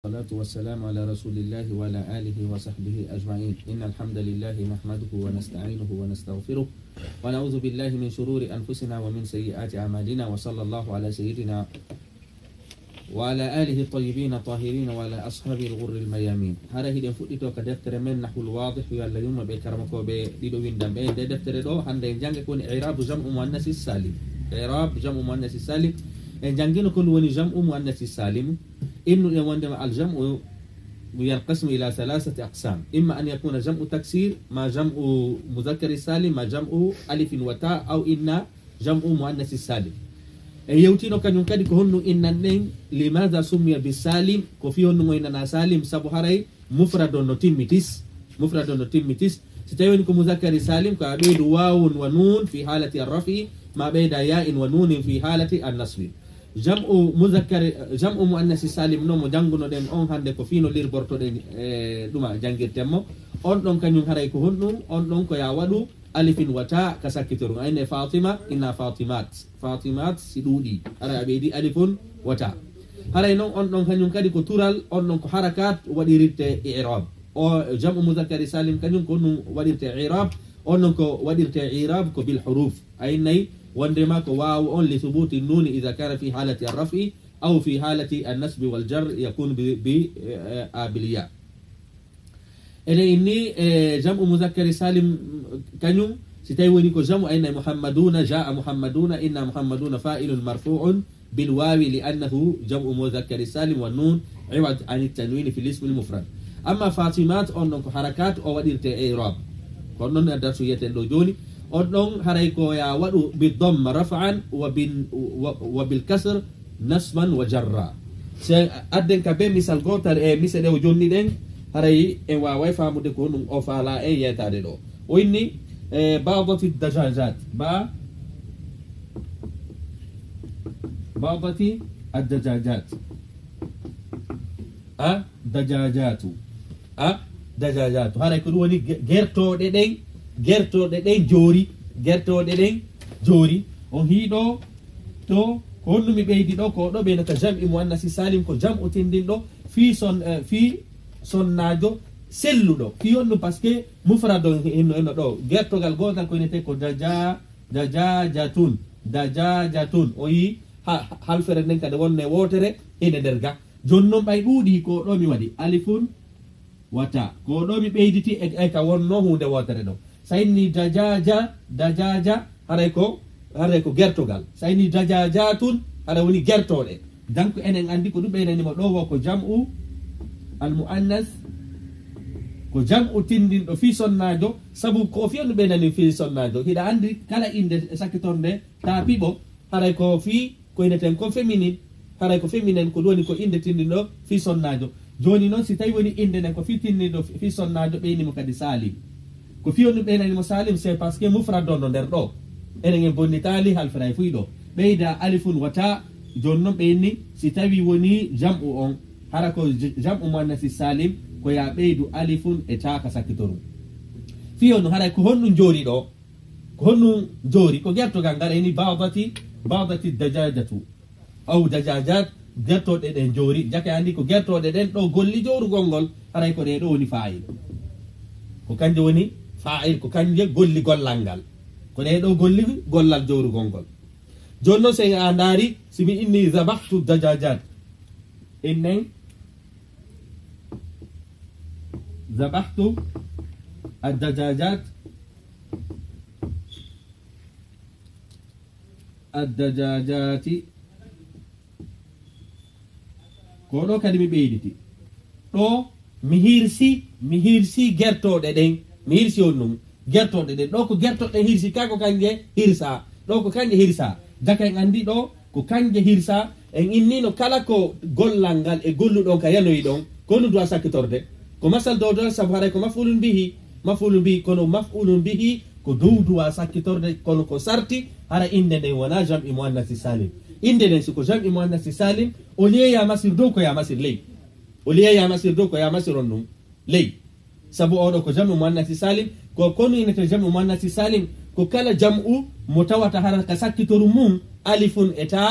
والصلاة والسلام على رسول الله وعلى آله وصحبه أجمعين. إن الحمد لله نحمده ونستعينه ونستغفره ونعوذ بالله من شرور أنفسنا ومن سيئات أعمالنا وصلى الله على سيدنا وعلى آله الطيبين الطاهرين وعلى أصحاب الغر الميامين. هذا هي فوتو كدفتر من نحو الواضح يلا يوم بكرمكو بديدو ويندم ده دفتر دو هندين جانك كون إعراب جمع مؤنث السالم. إعراب جمع مؤنث السالم إن جانجينو كون وني جمع مؤنث السالم إنه يوندم الجمع ينقسم إلى ثلاثة أقسام. إما أن يكون جمع تكسير ما جمع مذكر السالم ما جمع ألف وتاء أو إن جمع مؤنث السالم. يوتينو كان ينكدي كهونو إنن لماذا سمي بالسالم كفيونو إننا سالم سبو هاري مفرد نوتيميتيس ستيوني كمذكر سالم كأبيد واو ونون في حالة الرفع ما بين ياء ونون في حالة النصب. جمع مؤنث سالم نومو جانغونو دم اون hande ko fino lirborto den duma jangirtemmo on don kanyum haray ko honno on don ko ya wadu alifin wata kasakituru ayne fatima inna fatimat sidudi ara abedi alifun wata haray non on don kanyum kadi ko tural on don ko harakat wadirite i'rab o jam'u mudhakkar salim kanyum ko non wadirte i'rab on don ko wadirte i'rab ko bil huruf aynay وندما واو أون لثبوت النون إذا كان في حالة الرفع أو في حالة النسب والجر يكون بالياء. إني جمع مذكر سالم كنيو ستيوني جمع أين محمدون جاء محمدون إن محمدون فاعل مرفوع بالواو لأنه جمع مذكر سالم والنون عوض عن التنوين في الاسم المفرد. أما فاطمات أون حركات أو وديرت إعراب كونن أدرسوا يتندو جوني أردن هريكو يا ودو بالضم رفعا وبالكسر نصبا وجرا. أدن كبير مثال قوتر مثال دو جوني دين هري واي فامو دي كونو أوفالا يتادلو وإني بعضة الدجاجات بعضة الدجاجات دجاجات هريكو دوني جيرتو دين jori on hido to ko honnumi beydi do ko do be nata jam'i muannasi salim ko jam'u tindindo fi sonnajo selludo fi onno parce que mufrado en do gertogal gotal ko inete ko dajajatun o yi halfere nden kade wonne wotere ene derga jonnon bay dudi ko do mi wadi alifun wata ko do mi beyditi e ka wonno hunde wotere do sayni dajaja haray ko gertogal sayni dajajatun hara woni gertode donc enen andi ko dubbe nani mo do wo ko jam'u al muannas ko jam'u tindindo fi sonnajo sabu ko fi on be nani fi sonnajo hida andi kala inde sakitonde ta pibo haray ko fi ko ineten ko féminine haray ko féminin ko doni ko inde tindindo fi sonnajo joni non si tawi woni inde nen ko fi tindindo fi sonnajo be ni mo kadi salim ko fi on be nani mo salim c'est parce que mufrad don der do enen bonni tali hal fray fuido beyda alifun wata jonnon beyni si tawi woni jam'u on hara ko jam'u muannas salim ko ya beydu alifun e taka sakitoru fi on hara ko honnu jori do ko honnu jori ko gerto gangare ni ba'dati dajajatu aw dajajat gerto de den jori jake andi ko gerto de den do golli joru gongol hara ko de do woni fa'il ko kanje woni fa'il ko kanje golli gollangal ko ne do golli gollal jowru gongol jonno se andari simi inni zabahtu dajajat inni zabahtu ad-dajajati ko do kadi mi beyditi do mi hirsi gertode den mi hirsi onnum gertode de do ko gertode hirsi kako kanje hirsa do ko kanje hirsa jaka en andi do ko kanje hirsa en innino kala ko gollangal e golludo ka yanoyi don kono do sakitorde ko masal do sabare ko mafulun bihi kono mafulun bihi ko dowdu wa sakitorde kono ko sarti hara inde de wana jam'i muannas salim inde den ko jam'i muannas salim o liya masir do ko ya masir lay o liya masir do ko ya masir onnum lay sabu odo ko jam'u muannas salim ko kono inata jam'u muannas salim ko kala jam'u mutawata haraka sakitoru mum alifun eta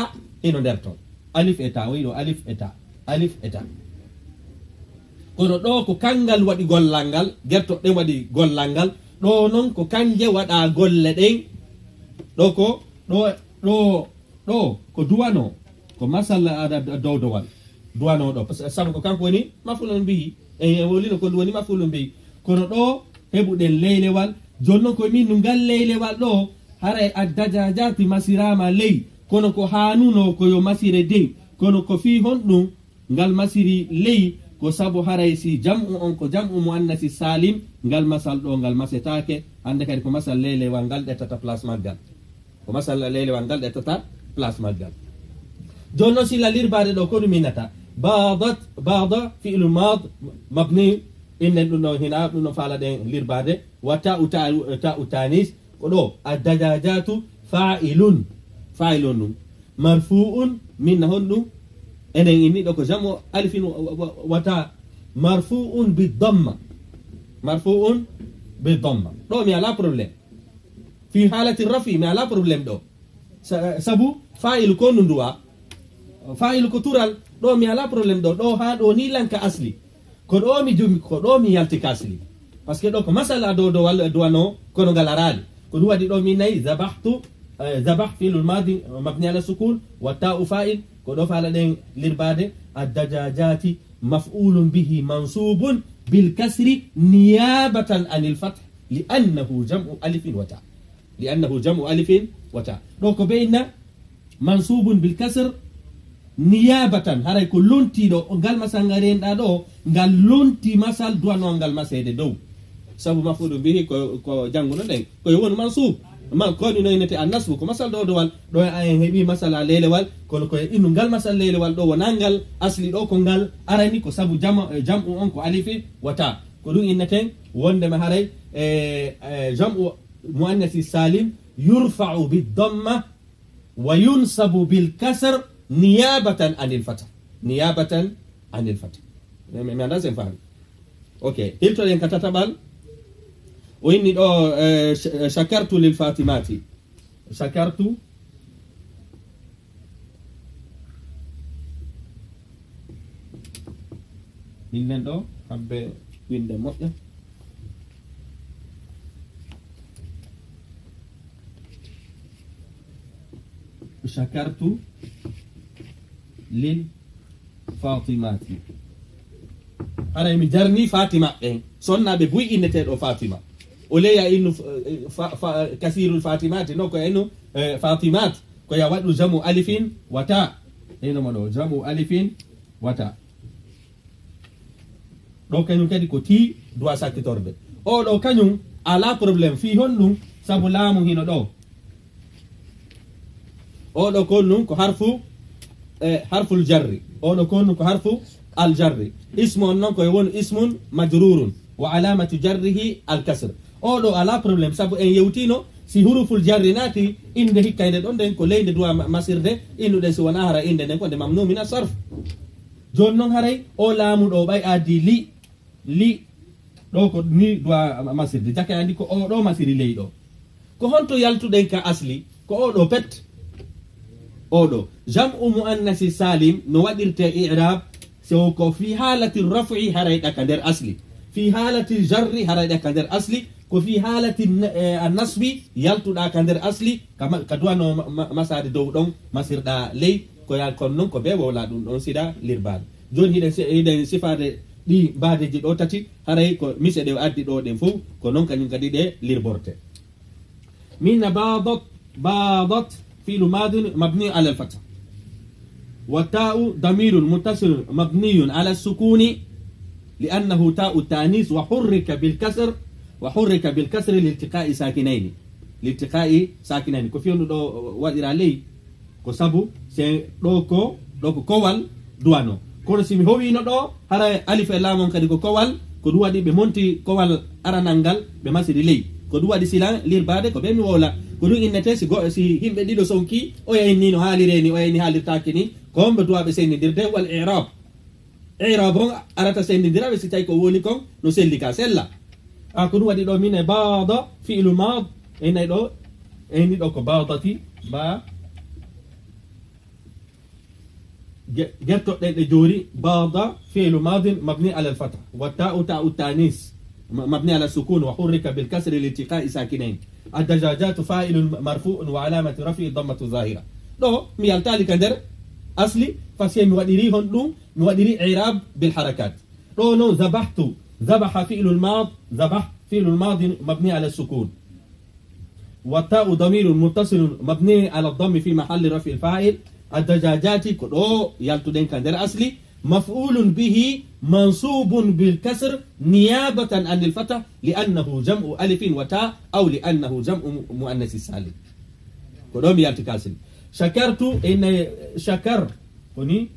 ino derto alif eta wino alif eta kono ɗo ko kangal waɗi gollal ngal gertoɗe waɗi gollal ngal ɗo noon ko kanje waɗa golle ɗen ɗo ko ɗo ko duwano ko masal ada dowdowal duwano ɗo sabu ko kanko woni mafulon mbiyi e wolino ko woni mafulon mbiyi kono ɗo heɓuɗen leylewal joni noon koye min no ngal leylewal ɗo haray addajajati masirama ley kono ko hanuno koyo masire dey kono ko fi honɗum ngal masiri ley ko sabu haray si jam'u on ko jam'u muannasi salim ngal masal ɗo ngal masetake hande kadi ko masal leylewal ngal ɗettata place maggal ko masal leylewal ngal ɗettata place maggal joni noon silla lirbade ɗo ko ɗum minata bada fi'lu mad mabni innen ɗum ɗo hina ɗum ɗo faala ɗen lirbade wa ta'u tanis ko ɗo addajajatu fa'ilun ɗum marfu'un minna honɗum enen inni ɗo ko jamo alifin wata marfu'un bidamma ɗo mi ala probléme fi halati rafi mi ala probléme ɗo sabu fa'il ko nunduwa fa'il ko tural ɗo mi ala probléme ɗo ha ɗo ni lanka asli ko ɗo mi jumi ko ɗo mi yaltika asli par ce que ɗo ko masala dowdowal duwano kono ngal arali ko ɗum waɗi ɗo min nayi zabah fi'lul madi mabni ala sukun wa ta'u fa'il ko ɗo faala ɗen lirbade addajajati maf'ulun bihi mansubun bil kasri niyabatan anil fath li'annahu jam'u alifin wa ta ɗo ko beyna mansubun bil kasr niyabatan haray ko lontiɗo ngal masal ngal renɗa ɗo ngal lonti masal duwano ngal masede dow sabu maf'ulun bihi ko janguno ɗen koye woni mansub koɗi noynete annasbu ko masal ɗo dowal ɗo en heeɓi masala leylewal kono koye innu ngal masal leylewal ɗo wona ngal asli ɗo ko ngal arani ko sabu jam'u on ko alifi wata ko ɗum inneten wondema haray jam'u muannasi salim yurfa'u bidamma wa yunsabu bilkasr niyabatan anil fata mi anda sen faami ok hiltoɗen ka tataɓal o inni ɗo shakartu lil fatimati shakartu innen ɗo hamɓe winde moƴƴa shakartu lil fatimati haray mi jarni fatima ɓen sonnaɓe buy inneteɗo fatima o leya innu kasirul fatimati no ko enno fatimat ko ya waɗu jamu alifin wata eno ɗo jamu alifin wata ɗo kañum kadi ko ti duwa sakkitorde o ɗo kañum ala probléme fi honɗum sabu laamu hino ɗo o ɗo konnum ko harful jarri o ɗo konnum ko harfu al jarri ismu on noon koye woni ismun majrurun wa alamatu jarrihi al kasre oɗo ala probléme sabu en yewtino si huruful jarri naati inde hikkayde ɗon nden ko leyde duwa masirde innuɗen si wona hara inde nden ko nde mamnu min sarf joni noon haray o laamu ɗo ɓay addi li ɗo ko ni duwa masirde jake andi ko oɗo masiri ley ɗo ko honto yaltuɗen ka asli ko oɗo pet oɗo jam'u muannasi salim no waɗirte i'rab so ko fi halati raf'i haray ɗaka nder asli fi halati jarri haray ɗaka nder asli ko fi halati annasbi yaltuɗa ka nder asli ka duwano masade dow ɗon masirɗa ley ko ya kon noon ko be wowla ɗum ɗon sida lirbade joni hiɗen sifade ɗi mbadeji ɗo tati haray ko mise ɗe addi ɗo ɗen fof ko noon kañum kadi ɗe lirborte minna badat fi'lu madin mabni ala al-fath wa ta'u damirun muttasil mabniyun ala as-sukuni li'annahu ta'u tanis wa hurrika bil kasr liltiqa'i sakinaini ko fiyonu ɗo waɗira ley ko sabu se ɗo ko kowal duwano kono simi howino ɗo hara alif e laamon kadi ko kowal ko ɗum waɗi ɓe monti kowal aranal ngal ɓe masiri ley ko ɗum waɗi sila lirbade ko ɓe mi wowla ko ɗum innete si yimɓe ɗiɗo sonki o yayni no haalireni o yayni haalirtaki ni ko homɓe duwaɓe sendidirde wal i'rab on arata sendidiraɓe si tawi ko woni kon no selli ka sella ko ɗum waɗi ɗo min e bada fi'lu mad enayi ɗo eni ɗo ko badati جرتو جوري باض فعل ماض مبني على الفتح، والتاء تاء التانيث مبني على السكون وحرك بالكسر لالتقاء ساكنين. الدجاجات فاعل مرفوع وعلامة رفعه ضمة ظاهرة. دو ميال تالي كندر أصلي فسي موديري هون موديري إعراب بالحركات. نو ذبحت، ذبح فعل الماض، ذبح فعل الماضي مبني على السكون، والتاء ضمير متصل مبني على الضم في محل رفع الفاعل. الدجاجات كدو يالتو دين كندر أصلي مفعول به منصوب بالكسر نيابة عن الفتح لأنه جمع ألف وتاء أو لأنه جمع مؤنث السالم. كدوم يالتكاسل. شكرت إن شكر هني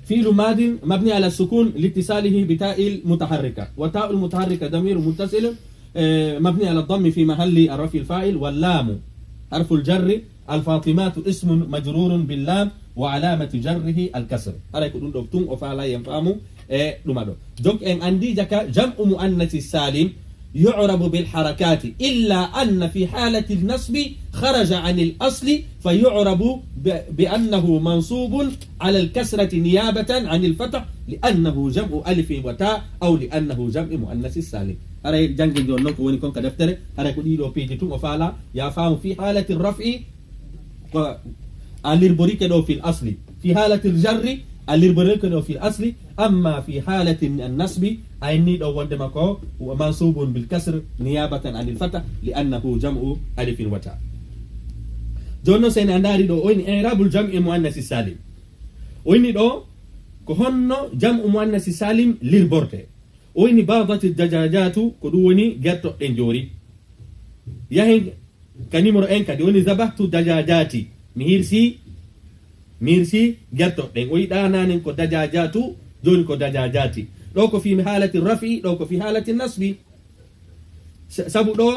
فعل ماض مبني على السكون لاتصاله بتاء المتحركة، وتاء المتحركة ضمير متصل مبني على الضم في محل الرفع الفاعل. واللام حرف الجر. الفاطمات اسم مجرور باللام وعلامة جره الكسر. هذا يكون دكتور وفعلا ينفهموا دومادو. دونك ان عندي جكا جمع مؤنث السالم يعرب بالحركات إلا أن في حالة النصب خرج عن الأصل فيعرب بأنه منصوب على الكسرة نيابة عن الفتح لأنه جمع ألف وتاء أو لأنه جمع مؤنث السالم. هذا جنجل جونك وني كون كدفتر هذا كودي دو بيجي تو وفعلا يفهم في حالة الرفع الإربوريك دو في الأصل، في حالة الجر الإربوريك دو في الأصل، أما في حالة النصب أيني دو وندمكو ومنصوب بالكسر نيابة عن الفتح لأنه جمع ألف وتاء. جونو سين أنداري دو وين إعراب الجمع مؤنث السالم وين دو كهونو جمع مؤنث السالم للبورتي وين باضت الدجاجات كدوني جاتو انجوري يهين كنيمرو انكا دي وني ذبحت دجاجاتي ميرسي جاتو دين وي دانان كو دجاجاتو جون كو دجاجاتي دوكو في حالة الرفع دوكو في حالة النصب سابو دو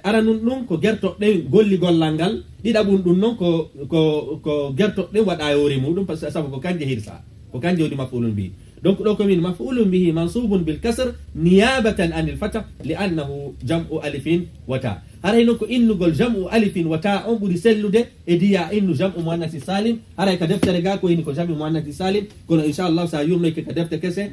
aranun ɗum ko gertoɗɗen golli gollalngal ɗiɗaɓum ɗum noon ko gertoɗɗen waɗayore muɗum par ce que sabu ko kanje hirsa ko kanje woni mafulun bihi. donc ɗo komin mafulun bihi mansubun bil kasr niyabatan anil fatah li annahu jam'u alifin wata. haray noon ko innugol jam'u alifin wata on ɓuuri sellude e diya innu jam'u muannasi salim. haray ka deftere ga ko ini ko jam'u muannasi salim kono inchallah sa yurnoyke ka defte kese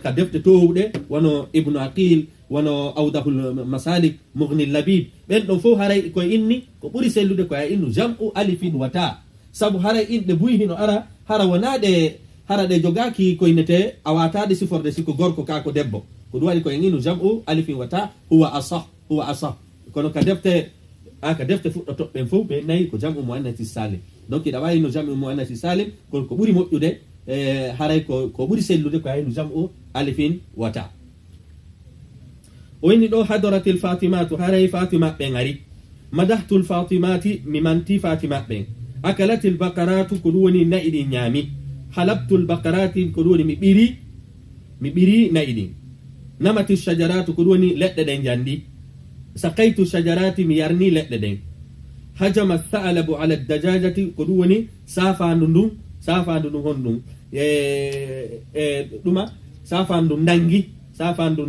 ka defte towuɗe wono ibnu aqil wono awdahul masalik mughni labib ɓen ɗon fof haray koye inni ko ɓuri sellude ko innu jam'u alifin wata sabu haray inɗe buyi hino ara hara wonaɗe hara ɗe jogaki koynete a wataɗe siforde siko gorko ka ko debbo ko ɗum waɗi koye innu jam'u alifin wata huwa asah kono ka defte fuɗɗotoɓɓen fof ɓe nayi ko jam'u muannati salim. donc iɗa wawi no jam'u muannati salim kono ko ɓuri moƴƴude haray ko ɓuri sellude ko innu jam'u alifin wata. وإني دو حضرت الفاطمات هاري فاطمة بن عري مدحت الفاطمات ممنتي فاطمة بن أكلت البقرات كدوني نائد نيامي حلبت البقرات كدوني مبيري نائد نمت الشجرات كدوني لأدن جاندي سقيت الشجرات ميارني لأدن هجم الثعلب على الدجاجة كدوني سافاندون هندون دوما سافاندون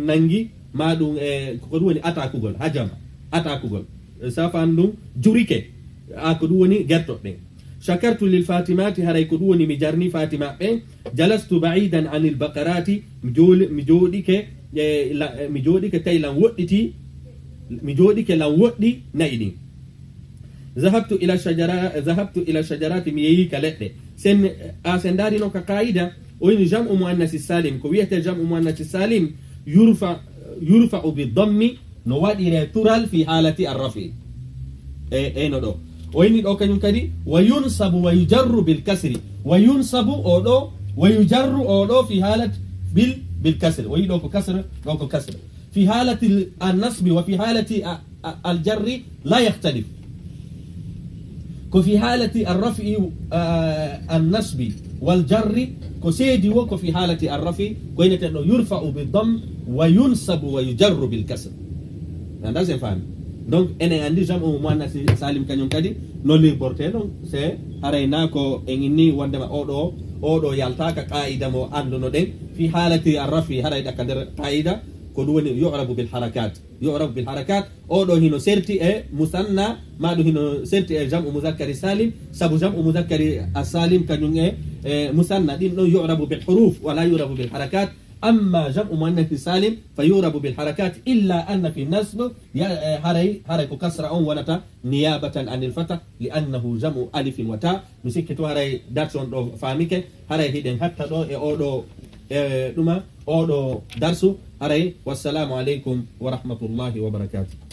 نانجي ma ɗum ko ɗum woni atakugol hajama atakugol safan ɗum jurike ko ɗum woni gertoɗɗe. shakartu lil fatimati haray ko ɗum woni mi jarni fatima ɓen jalastu baidan anil baqarati mi joɗike tawi lan woɗɗiti mi joɗike lan woɗɗi nayi ɗin. zahabtu ila shajarati mi yeeyi ka leɗɗe sen daari noon ka qaida o woni jam'u muannasi salim ko wiyete jam'u muannasi salim يرفع بالضم نوادي ترال في حالة الرفع اينو دو ويني دو كانيون كدي وينصب ويجر بالكسر وينصب او دو ويجر او دو في حالة بالكسر ويدو كسر دو كسر في حالة النصب وفي حالة الجر لا يختلف في حالة الرفع النصب والجر كسيدي وكو في حالة الرفع كوينة انه يرفع بالضم وينصب ويجر بالكسر. هذا زين فاهم. donc ene andi jam'u muannas salim kanyum kadi non li porté donc c'est harayna ko engini wondema odo yalta ka qaida mo anduno den fi halati arrafi harayda kader qaida ko ɗum woni yu'rabu bil harakat oɗo hino serti e musanna maɗum hino serti e jam'u muzakkari salim sabu jam'u muzakkari asalim kañum e musanna ɗin ɗon yu'rabu bil huruf wala yu'rabu bil harakat. أما جمع مؤنث سالم فيعرب بالحركات إلا أن في النصب هري كسر أو ونتا نيابة عن الفتح لأنه جمع ألف وتاء مسكت هري دارسون فاميك هري هيدن حتى دو أودو دوما أودو درسو هري والسلام عليكم ورحمة الله وبركاته.